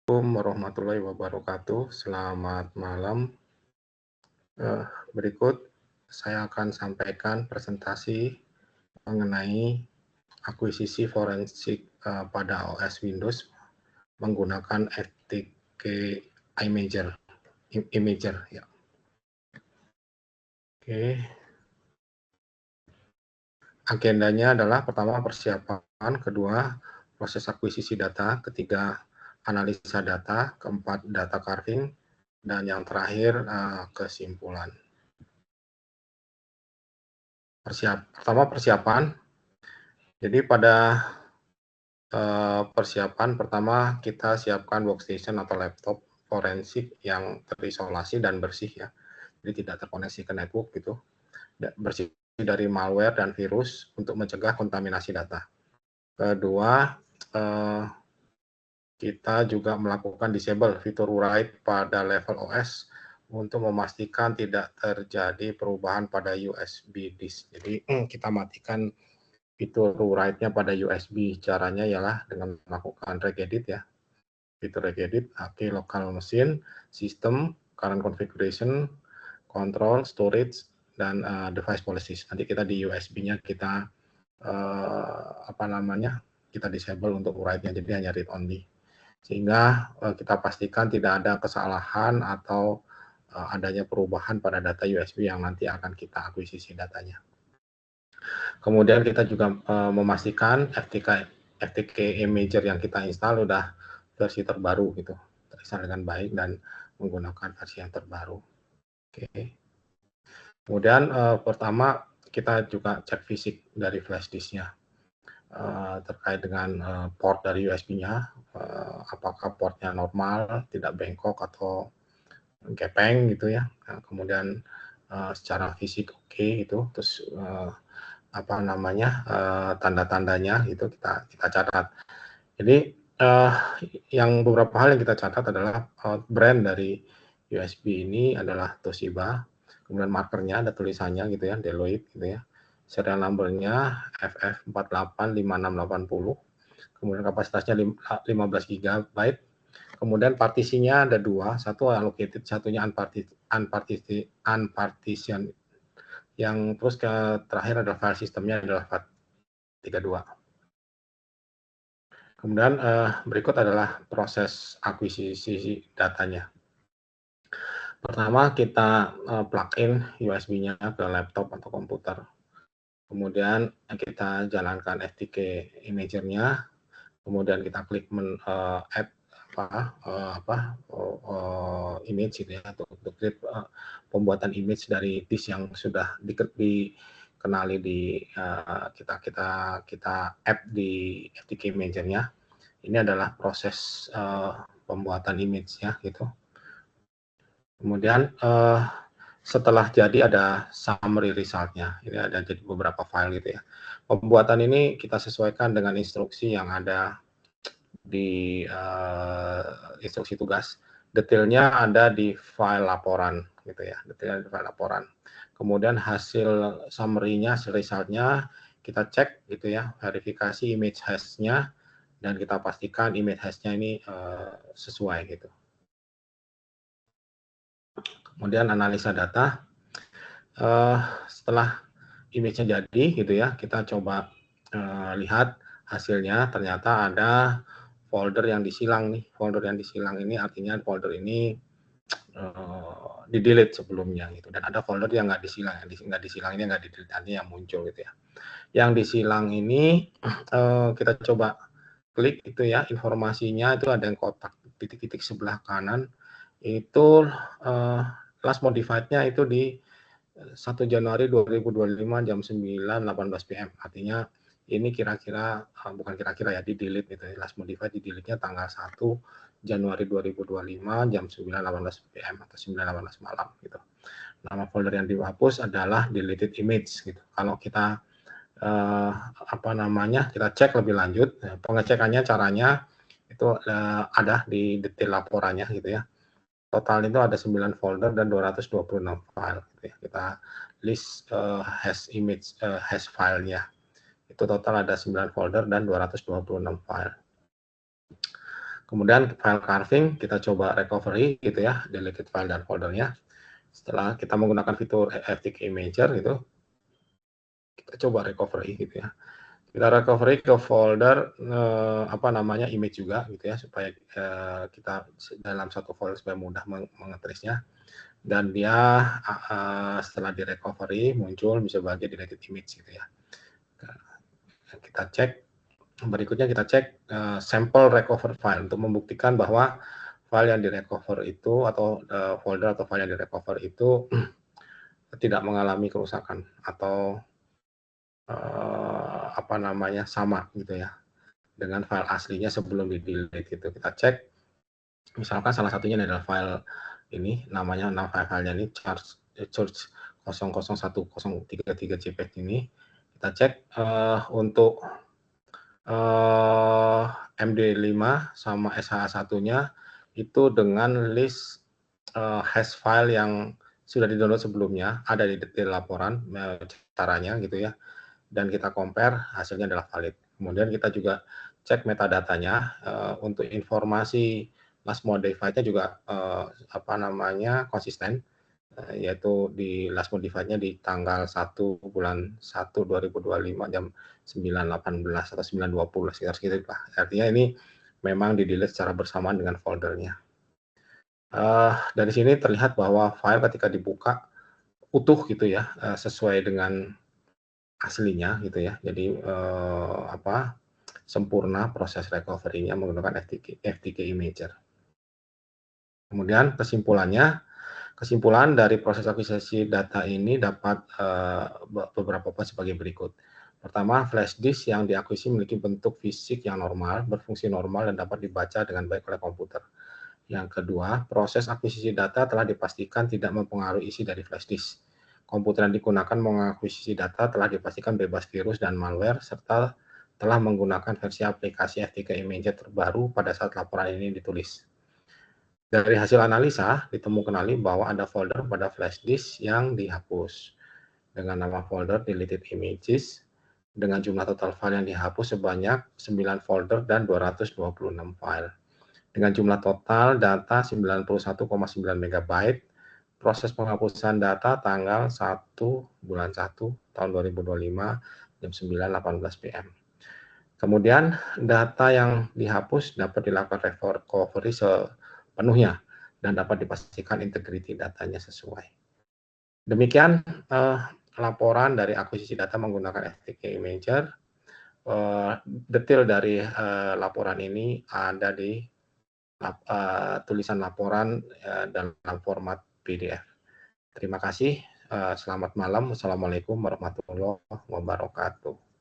Assalamualaikum warahmatullahi wabarakatuh. Selamat malam. Berikut saya akan sampaikan presentasi mengenai akuisisi forensik pada OS Windows menggunakan FTK Imager. Ya. Oke. Agendanya adalah pertama persiapan, kedua proses akuisisi data, ketiga analisa data, keempat data carving, dan yang terakhir kesimpulan. Pertama persiapan. Jadi pada persiapan pertama kita siapkan workstation atau laptop forensik yang terisolasi dan bersih ya. Jadi tidak terkoneksi ke network gitu. Bersih dari malware dan virus untuk mencegah kontaminasi data. Kedua, kita juga melakukan disable fitur write pada level OS untuk memastikan tidak terjadi perubahan pada USB disk. Jadi kita matikan fitur write-nya pada USB. Caranya ialah dengan melakukan regedit ya. Fitur regedit, AK local machine, system, current configuration, control, storage, dan device policies. Nanti kita di USB-nya kita kita disable untuk write-nya, jadi hanya read only. Sehingga kita pastikan tidak ada kesalahan atau adanya perubahan pada data USB yang nanti akan kita akuisisi datanya. Kemudian kita juga memastikan FTK Imager yang kita install sudah versi terbaru gitu, terinstall dengan baik dan menggunakan versi yang terbaru. Oke. Kemudian pertama kita juga cek fisik dari flash disk-nya terkait dengan port dari USB-nya, apakah portnya normal, tidak bengkok atau gepeng gitu ya. Nah, kemudian secara fisik oke gitu, terus tanda-tandanya itu kita catat. Jadi yang beberapa hal yang kita catat adalah brand dari USB ini adalah Toshiba, kemudian markernya ada tulisannya gitu ya, Deloitte gitu ya, serial number-nya FF485680, kemudian kapasitasnya 15 GB, kemudian partisinya ada dua, satu allocated, satunya unpartition. Yang terus terakhir adalah file sistemnya adalah FAT32. Kemudian berikut adalah proses akuisisi datanya. Pertama kita plug-in USB-nya ke laptop atau komputer. Kemudian kita jalankan FTK Imager-nya. Kemudian kita klik add image gitu ya, untuk pembuatan image dari disk yang sudah dikenali di kita add di FTK Imager-nya. Ini adalah proses pembuatan image ya gitu. Kemudian setelah jadi ada summary result-nya. Ini ada jadi beberapa file gitu ya. Pembuatan ini kita sesuaikan dengan instruksi yang ada di instruksi tugas. Detailnya ada di file laporan gitu ya. Detailnya di file laporan. Kemudian hasil summary-nya, hasil result-nya kita cek gitu ya, verifikasi image hash-nya dan kita pastikan image hash-nya ini sesuai gitu. Kemudian analisa data, setelah image-nya jadi gitu ya, kita coba lihat hasilnya, ternyata ada folder yang disilang nih. Folder yang disilang ini artinya folder ini di-delete sebelumnya gitu, dan ada folder yang nggak disilang, nggak disilang ini nggak di-delete, artinya yang muncul gitu ya. Yang disilang ini kita coba klik itu ya, informasinya itu ada yang kotak titik-titik sebelah kanan, itu last modified-nya itu di 1 Januari 2025 jam 9.18 PM. Artinya ini kira-kira, bukan kira-kira ya, di-delete gitu ya, last modified di-delete-nya tanggal 1 Januari 2025 jam 9.18 PM atau 9.18 malam gitu. Nama folder yang dihapus adalah deleted image gitu. Kalau kita kita cek lebih lanjut, pengecekannya caranya itu ada di detail laporannya gitu ya. Total itu ada 9 folder dan 226 file gitu ya. Kita list hash filenya. Itu total ada 9 folder dan 226 file. Kemudian file carving kita coba recovery gitu ya, deleted file dan foldernya. Setelah kita menggunakan fitur FTK Imager gitu, kita coba recovery gitu ya. Kita recovery ke folder apa namanya image juga gitu ya, supaya kita dalam satu folder supaya mudah mengetrace-nya. Dan dia setelah di recovery muncul bisa sebagai deleted image gitu ya. Kita cek, berikutnya kita cek sampel recover file untuk membuktikan bahwa file yang direcover itu atau folder atau file yang direcover itu tidak mengalami kerusakan atau apa namanya sama gitu ya dengan file aslinya sebelum di delete gitu. Kita cek, misalkan salah satunya adalah file ini, nama filenya ini church 001033 JPEG ini. Kita cek untuk MD5 sama SH1-nya itu dengan list hash file yang sudah di-download sebelumnya, ada di detail laporan caranya gitu ya, dan kita compare, hasilnya adalah valid. Kemudian kita juga cek metadatanya untuk informasi last modified-nya juga apa namanya konsisten, yaitu di last modified-nya di tanggal 1 bulan 1 2025 jam 9.18 atau 9.20 sekitar segitu lah. Artinya ini memang di-delete secara bersamaan dengan foldernya. Dari sini terlihat bahwa file ketika dibuka utuh gitu ya, sesuai dengan aslinya gitu ya. Jadi apa sempurna proses recovery-nya menggunakan FTK Imager. Kemudian kesimpulan dari proses akuisisi data ini dapat beberapa poin sebagai berikut. Pertama, flash disk yang diakuisisi memiliki bentuk fisik yang normal, berfungsi normal, dan dapat dibaca dengan baik oleh komputer. Yang kedua, proses akuisisi data telah dipastikan tidak mempengaruhi isi dari flash disk. Komputer yang digunakan mengakuisisi data telah dipastikan bebas virus dan malware, serta telah menggunakan versi aplikasi FTK Imager terbaru pada saat laporan ini ditulis. Dari hasil analisa, ditemukan bahwa ada folder pada flash disk yang dihapus dengan nama folder deleted images dengan jumlah total file yang dihapus sebanyak 9 folder dan 226 file. Dengan jumlah total data 91,9 MB, proses penghapusan data tanggal 1 bulan 1 tahun 2025 jam 9.18 PM. Kemudian data yang dihapus dapat dilakukan recovery sepenuhnya dan dapat dipastikan integriti datanya sesuai. Demikian laporan dari akuisisi data menggunakan FTK Imager. Detail dari laporan ini ada di tulisan laporan dalam format PDF. Terima kasih. Selamat malam. Wassalamualaikum warahmatullahi wabarakatuh.